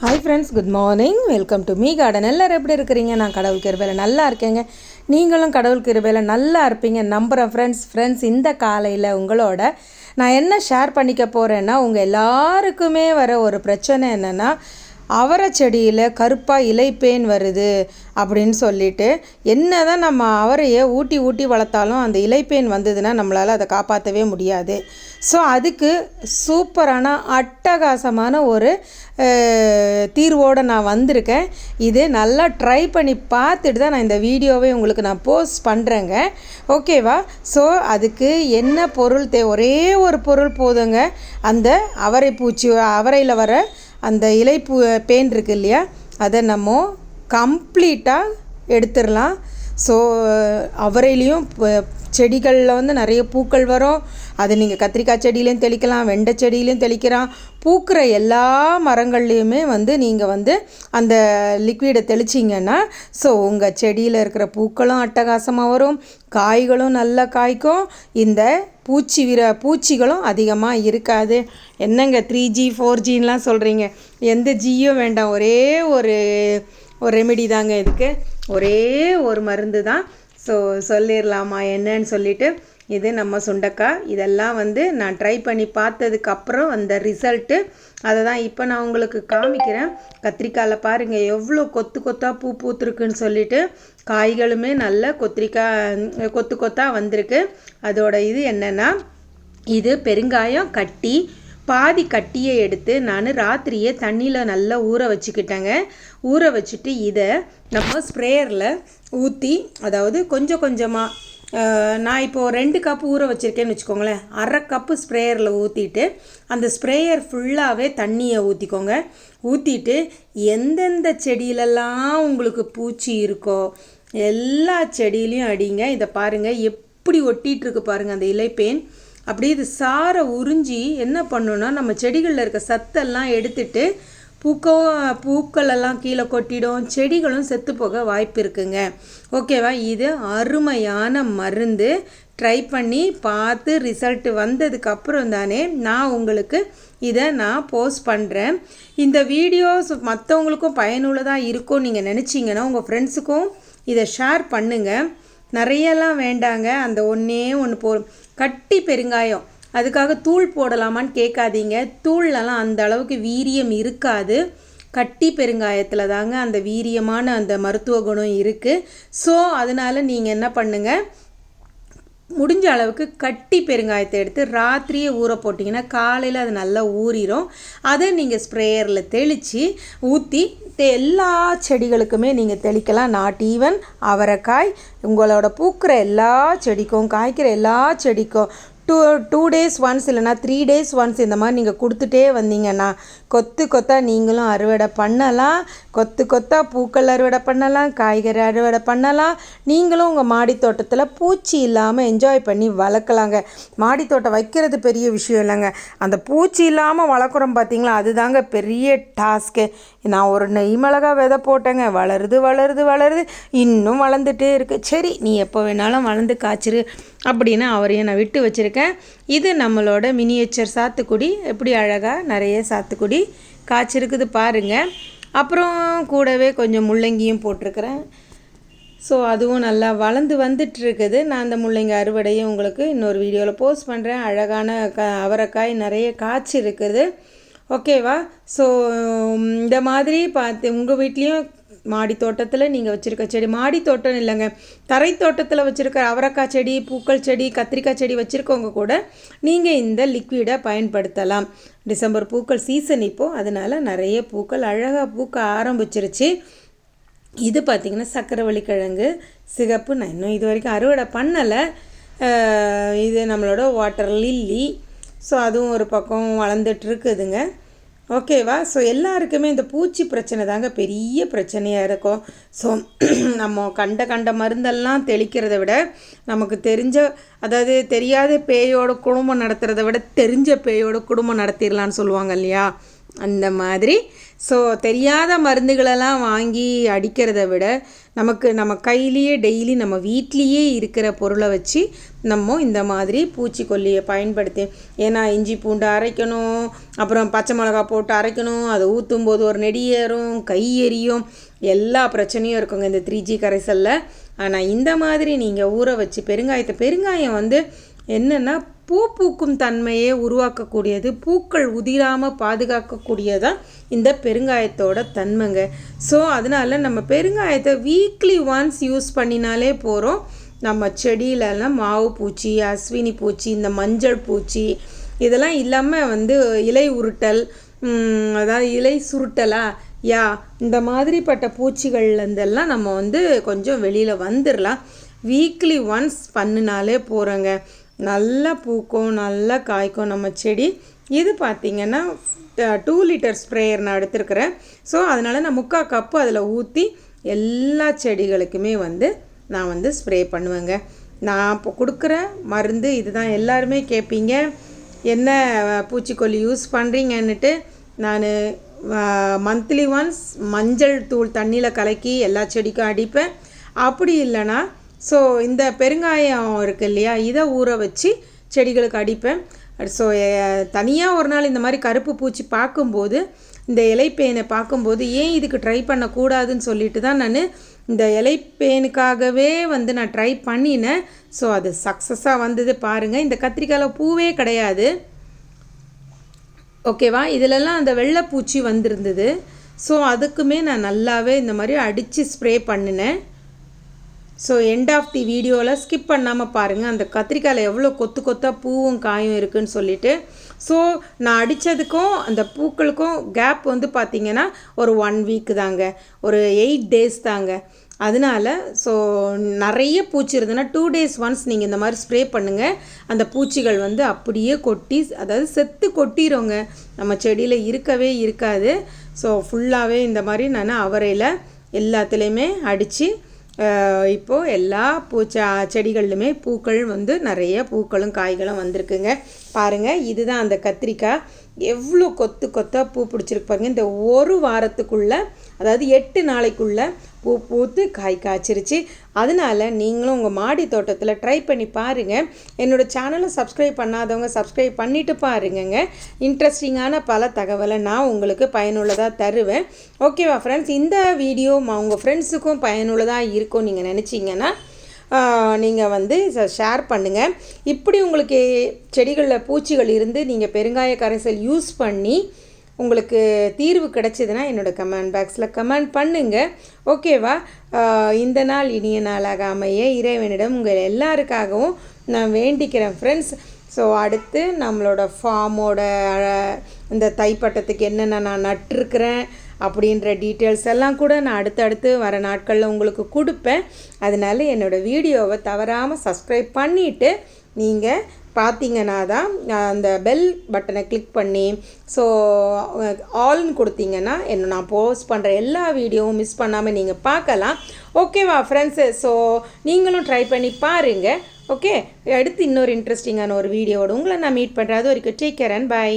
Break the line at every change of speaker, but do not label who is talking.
Hi friends, good morning. Welcome to me garden. எல்லோரும் எப்படி இருக்கிறீங்க? நான் கடவுள் கிருபையில் நல்லா இருக்கேங்க. நீங்களும் கடவுள் கிருபையில் நல்லா இருப்பீங்க நம்புகிறேன். ஃப்ரெண்ட்ஸ் இந்த காலையில் உங்களோட நான் என்ன ஷேர் பண்ணிக்க போகிறேன்னா, உங்கள் எல்லாருக்குமே வர ஒரு பிரச்சனை என்னென்னா, அவரை செடியில் கருப்பாக இலைப்பேன் வருது அப்படின்னு சொல்லிட்டு, என்ன தான் நம்ம அவரையை ஊட்டி வளர்த்தாலும் அந்த இலைப்பேன் வந்ததுன்னா நம்மளால் அதை காப்பாற்றவே முடியாது. ஸோ அதுக்கு சூப்பரான அட்டகாசமான ஒரு தீர்வோடு நான் வந்திருக்கேன். இது நல்லா ட்ரை பண்ணி பார்த்துட்டு தான் நான் இந்த வீடியோவை உங்களுக்கு நான் போஸ்ட் பண்ணுறேங்க. ஓகேவா? ஸோ அதுக்கு என்ன பொருள் ஒரே ஒரு பொருள் போதுங்க. அந்த அவரையில் வர அந்த பேன் இருக்கு இல்லையா, அதை நம்ம கம்ப்ளீட்டாக எடுத்துடலாம். ஸோ அவரையிலையும் செடிகளில் நிறைய பூக்கள் வரும். அது நீங்கள் கத்திரிக்காய் செடியிலையும் தெளிக்கலாம், வெண்டை செடியிலையும் தெளிக்கலாம். பூக்கிற எல்லா மரங்கள்லேயுமே நீங்கள் அந்த லிக்விடை தெளிச்சிங்கன்னா ஸோ உங்கள் செடியில் இருக்கிற பூக்களும் அட்டகாசமாக வரும், காய்களும் நல்லா காய்க்கும், இந்த பூச்சிகளும் அதிகமாக இருக்காது. என்னங்க 3G 4Gலாம் சொல்கிறீங்க? எந்த ஜியும் வேண்டாம். ஒரே ஒரு ரெமெடி தாங்க இதுக்கு, ஒரே ஒரு மருந்து தான். ஸோ சொல்லிடலாமா என்னன்னு சொல்லிட்டு, இது நம்ம சுண்டைக்காய். இதெல்லாம் நான் ட்ரை பண்ணி பார்த்ததுக்கப்புறம் அந்த ரிசல்ட்டு அதை தான் இப்போ நான் உங்களுக்கு காமிக்கிறேன். கத்திரிக்காயில் பாருங்கள் எவ்வளோ கொத்தாக பூ பூத்துருக்குன்னு சொல்லிட்டு, காய்களுமே நல்ல கொத்தாக வந்திருக்கு. அதோட இது என்னென்னா, இது பெருங்காயம் கட்டி பாதி கட்டியை எடுத்து நான் ராத்திரியே தண்ணியில் நல்லா ஊற வச்சுக்கிட்டேங்க. ஊற வச்சுட்டு இதை நம்ம ஸ்ப்ரேயரில் ஊற்றி, அதாவது கொஞ்சமாக நான் இப்போது 2 கப்பு ஊற வச்சுருக்கேன்னு வச்சுக்கோங்களேன். அரை கப்பு ஸ்ப்ரேயரில் ஊற்றிட்டு அந்த ஸ்ப்ரேயர் ஃபுல்லாகவே தண்ணியை ஊற்றிக்கோங்க. ஊற்றிட்டு எந்தெந்த செடியிலெல்லாம் உங்களுக்கு பூச்சி இருக்கோ எல்லா செடியிலையும் அடிங்க. இதை பாருங்கள் எப்படி ஒட்டிகிட்ருக்கு பாருங்கள் அந்த இலைப்பேன். அப்படி இது சாரை உறிஞ்சி என்ன பண்ணணுன்னா, நம்ம செடிகளில் இருக்க சத்தெல்லாம் எடுத்துட்டு பூக்களெல்லாம் கீழே கொட்டிடும், செடிகளும் செத்து போக வாய்ப்பு இருக்குங்க. ஓகேவா? இது அருமையான மருந்து. ட்ரை பண்ணி பார்த்து ரிசல்ட் வந்ததுக்கப்புறம் தானே நான் உங்களுக்கு இதை போஸ்ட் பண்ணுறேன். இந்த வீடியோஸ் மற்றவங்களுக்கும் பயனுள்ளதாக இருக்கும் நீங்கள் நினச்சிங்கன்னா உங்கள் ஃப்ரெண்ட்ஸுக்கும் இதை ஷேர் பண்ணுங்கள். நிறையெல்லாம் வேண்டாங்க, அந்த ஒன்று போதும். கட்டி பெருங்காயம், அதுக்காக தூள் போடலாமான்னு கேட்காதீங்க. தூள்லலாம் அந்த அளவுக்கு வீரியம் இருக்காது. கட்டி பெருங்காயத்தில் தாங்க அந்த வீரியமான அந்த மருத்துவ குணம் இருக்குது. ஸோ அதனால் நீங்கள் என்ன பண்ணுங்கள், முடிஞ்ச அளவுக்கு கட்டி பெருங்காயத்தை எடுத்து ராத்திரியே ஊற போட்டிங்கன்னா காலையில் அது நல்லா ஊறிடும். அதை நீங்கள் ஸ்ப்ரேயரில் தெளித்து ஊற்றி எல்லா செடிகளுக்குமே நீங்கள் தெளிக்கலாம். நாட் ஈவன் அவரைக்காய், உங்களோட பூக்கிற எல்லா செடிக்கும், காய்க்கிற எல்லா செடிக்கும் 2 days ஒன்ஸ் இல்லைனா 3 days ஒன்ஸ் இந்த மாதிரி நீங்கள் கொடுத்துட்டே வந்தீங்கன்னா கொத்தாக நீங்களும் அறுவடை பண்ணலாம். கொத்தாக பூக்கள் அறுவடை பண்ணலாம், காய்கறி அறுவடை பண்ணலாம். நீங்களும் உங்கள் மாடி தோட்டத்தில் பூச்சி இல்லாமல் என்ஜாய் பண்ணி வளர்க்கலாங்க. மாடி தோட்டம் வைக்கிறது பெரிய விஷயம் இல்லைங்க, அந்த பூச்சி இல்லாமல் வளர்க்குறோம் பார்த்தீங்களா, அதுதாங்க பெரிய டாஸ்க்கு. நான் ஒரு நெய் மிளகா விதை போட்டேங்க, வளருது, இன்னும் வளர்ந்துட்டே இருக்குது. சரி, நீ எப்போ வேணாலும் வளர்ந்து காய்ச்சிரு அப்படின்னு அவரையும் நான் விட்டு வச்சுருக்கேன். இது நம்மளோட மினியேச்சர் சாத்துக்குடி. எப்படி அழகாக நிறைய சாத்துக்குடி காய்ச்சிருக்குது பாருங்கள். அப்புறம் கூடவே கொஞ்சம் முள்ளங்கியும் போட்டிருக்கிறேன். ஸோ அதுவும் நல்லா வளர்ந்து வந்துட்டுருக்குது. நான் அந்த முள்ளங்கி அறுவடையும் உங்களுக்கு இன்னொரு வீடியோவில் போஸ்ட் பண்ணுறேன். அழகான அவரைக்காய் நிறைய காய்ச்சி இருக்குது. ஓகேவா? ஸோ இந்த மாதிரி பார்த்து உங்கள் வீட்லேயும் மாடி தோட்டத்தில் நீங்கள் வச்சுருக்க செடி, மாடி தோட்டம் இல்லைங்க, தரை தோட்டத்தில் வச்சுருக்க அவரைக்காய் செடி, பூக்கள் செடி, கத்திரிக்காய் செடி வச்சுருக்கவங்க கூட நீங்கள் இந்த லிக்விடை பயன்படுத்தலாம். டிசம்பர் பூக்கள் சீசன் இப்போது, அதனால் நிறைய பூக்கள் அழகாக பூக்க ஆரம்பிச்சிருச்சு. இது பார்த்திங்கன்னா சக்கரவள்ளி கிழங்கு சிகப்பு. நான் இன்னும் இது வரைக்கும் அறுவடை பண்ணலை. இது நம்மளோட வாட்டர் லில்லி. ஸோ அதுவும் ஒரு பக்கம் வளர்ந்துட்டுருக்குதுங்க. ஓகேவா? ஸோ எல்லாருக்குமே இந்த பூச்சி பிரச்சனை தாங்க பெரிய பிரச்சனையாக இருக்கும். ஸோ நம்ம கண்ட மருந்தெல்லாம் தெளிக்கிறத விட நமக்கு அதாவது தெரியாத பேயோட குடும்பம் நடத்துகிறத விட தெரிஞ்ச பேயோட குடும்பம் நடத்திடலான்னு சொல்லுவாங்க இல்லையா, அந்த மாதிரி ஸோ தெரியாத மருந்துகளெல்லாம் வாங்கி அடிக்கிறத விட நம்ம கையிலேயே டெய்லி நம்ம வீட்லேயே இருக்கிற பொருளை வச்சு நம்ம இந்த மாதிரி பூச்சிக்கொல்லியை பயன்படுத்தி, ஏன்னா இஞ்சி பூண்டு அரைக்கணும், அப்புறம் பச்சை மிளகா போட்டு அரைக்கணும், அதை ஊற்றும் போது ஒரு நெடி ஏறும், கை எரியும், எல்லா பிரச்சனையும் இருக்குங்க இந்த 3G கரைசலில். ஆனால் இந்த மாதிரி நீங்கள் ஊற வச்சு பெருங்காயம் வந்து என்னென்னா பூக்கும் தன்மையை உருவாக்கக்கூடியது, பூக்கள் உதிராமல் பாதுகாக்கக்கூடியதான் இந்த பெருங்காயத்தோட தன்மைங்க. ஸோ அதனால் நம்ம பெருங்காயத்தை வீக்லி ஒன்ஸ் யூஸ் பண்ணினாலே போகிறோம். நம்ம செடியிலலாம் மாவு பூச்சி, அஸ்வினி பூச்சி, இந்த மஞ்சள் பூச்சி இதெல்லாம் இல்லாமல் வந்து இலை உருட்டல், அதாவது இலை சுருட்டலா இந்த மாதிரிப்பட்ட பூச்சிகள்லேருந்தெல்லாம் நம்ம வந்து கொஞ்சம் வெளியில் வந்துடலாம். வீக்லி ஒன்ஸ் பண்ணினாலே போகிறோங்க. நல்லா பூக்கும், நல்லா காய்க்கும் நம்ம செடி. இது பார்த்திங்கன்னா 2 லிட்டர் ஸ்ப்ரேயர் நான் எடுத்துருக்கிறேன். ஸோ அதனால் நான் 3/4 கப்பு அதில் ஊற்றி எல்லா செடிகளுக்குமே வந்து நான் வந்து ஸ்ப்ரே பண்ணுவேங்க. நான் இப்போ கொடுக்குற மருந்து இதுதான். எல்லாருமே கேட்பீங்க என்ன பூச்சிக்கொல்லி யூஸ் பண்ணுறீங்கன்னுட்டு. நான் மந்த்லி ஒன்ஸ் மஞ்சள் தூள் தண்ணியில் கலக்கி எல்லா செடிக்கும் அடிப்பேன். அப்படி இல்லைன்னா ஸோ இந்த பெருங்காயம் இருக்குது இல்லையா, இதை ஊற வச்சு செடிகளுக்கு அடிப்பேன். ஸோ தனியாக ஒரு நாள் இந்த மாதிரி கருப்பு பூச்சி பார்க்கும்போது, இந்த இலைப்பேனை பார்க்கும்போது ஏன் இதுக்கு ட்ரை பண்ணக்கூடாதுன்னு சொல்லிட்டு தான் நான் இந்த இலைப்பேனுக்காகவே வந்து நான் ட்ரை பண்ணினேன். ஸோ அது சக்ஸஸாக வந்தது பாருங்கள். இந்த கத்திரிக்காயில் பூவே கிடையாது, ஓகேவா. இதிலெல்லாம் அந்த வெள்ளைப்பூச்சி வந்திருந்தது. ஸோ அதுக்குமே நான் நல்லாவே இந்த மாதிரி அடித்து ஸ்ப்ரே பண்ணினேன். ஸோ எண்ட் ஆஃப் தி வீடியோவில் ஸ்கிப் பண்ணாமல் பாருங்கள், அந்த கத்திரிக்காயில் எவ்வளோ கொத்தாக பூவும் காயும் இருக்குதுன்னு சொல்லிட்டு. ஸோ நான் அடித்ததுக்கும் அந்த பூக்களுக்கும் கேப் வந்து பார்த்திங்கன்னா ஒரு 1 வீக் தாங்க, ஒரு 8 டேஸ் தாங்க. அதனால் ஸோ நிறைய பூச்சி இருந்ததுன்னா 2 டேஸ் ஒன்ஸ் நீங்கள் இந்த மாதிரி ஸ்ப்ரே பண்ணுங்கள். அந்த பூச்சிகள் வந்து அப்படியே கொட்டி, அதாவது செத்து கொட்டிடுங்க, நம்ம செடியில் இருக்கவே இருக்காது. ஸோ ஃபுல்லாகவே இந்த மாதிரி நான் அவரையில் எல்லாத்துலேயுமே அடித்து இப்போது எல்லா செடிகள்லுமே பூக்கள் வந்து நிறைய பூக்களும் காய்களும் வந்திருக்குங்க. பாருங்கள், இதுதான் அந்த கத்திரிக்காய். எவ்வளோ கொத்தாக பூ பிடிச்சிருக்கு பாருங்கள். இந்த ஒரு வாரத்துக்குள்ளே, அதாவது 8 நாளைக்குள்ளே பூ பூத்து காய் காய்ச்சிருச்சு. அதனால் நீங்களும் உங்கள் மாடி தோட்டத்தில் ட்ரை பண்ணி பாருங்கள். என்னோடய சேனலை சப்ஸ்கிரைப் பண்ணாதவங்க சப்ஸ்கிரைப் பண்ணிவிட்டு பாருங்கங்க. இன்ட்ரெஸ்டிங்கான பல தகவலை நான் உங்களுக்கு பயனுள்ளதாக தருவேன். ஓகேவா ஃப்ரெண்ட்ஸ், இந்த வீடியோ உங்கள் ஃப்ரெண்ட்ஸுக்கும் பயனுள்ளதாக இருக்கும் நீங்கள் நினச்சிங்கன்னா நீங்கள் வந்து ஷேர் பண்ணுங்கள். இப்படி உங்களுக்கு செடிகளில் பூச்சிகள் இருந்து நீங்கள் பெருங்காய கரைசல் யூஸ் பண்ணி உங்களுக்கு தீர்வு கிடைச்சிதுன்னா என்னோடய கமெண்ட் பாக்ஸில் கமெண்ட் பண்ணுங்கள். ஓகேவா. இந்த நாள் இனிய நாளாக அமைய இறைவனிடம் உங்கள் எல்லாருக்காகவும் நான் வேண்டிக்கிறேன் ஃப்ரெண்ட்ஸ். ஸோ அடுத்து நம்மளோட ஃபார்மோட இந்த தைப்பட்டத்துக்கு என்னென்ன நான் நட்டிருக்கிறேன் அப்படின்ற டீட்டெயில்ஸ் எல்லாம் கூட நான் அடுத்தடுத்து வர நாட்களில் உங்களுக்கு கொடுப்பேன். அதனால் என்னோடய வீடியோவை தவறாமல் சப்ஸ்கிரைப் பண்ணிவிட்டு நீங்கள் பார்த்தீங்கன்னா தான் அந்த பெல் பட்டனை கிளிக் பண்ணி ஸோ ஆல்னு கொடுத்தீங்கன்னா நான் போஸ்ட் பண்ணுற எல்லா வீடியோவும் மிஸ் பண்ணாமல் நீங்கள் பார்க்கலாம். ஓகேவா ஃப்ரெண்ட்ஸு. ஸோ நீங்களும் ட்ரை பண்ணி பாருங்கள். ஓகே, அடுத்து இன்னொரு இன்ட்ரெஸ்டிங்கான ஒரு வீடியோவோட உங்களை நான் மீட் பண்ணுறேன். அது வரைக்கும் டேக் கேர் அண்ட் பை.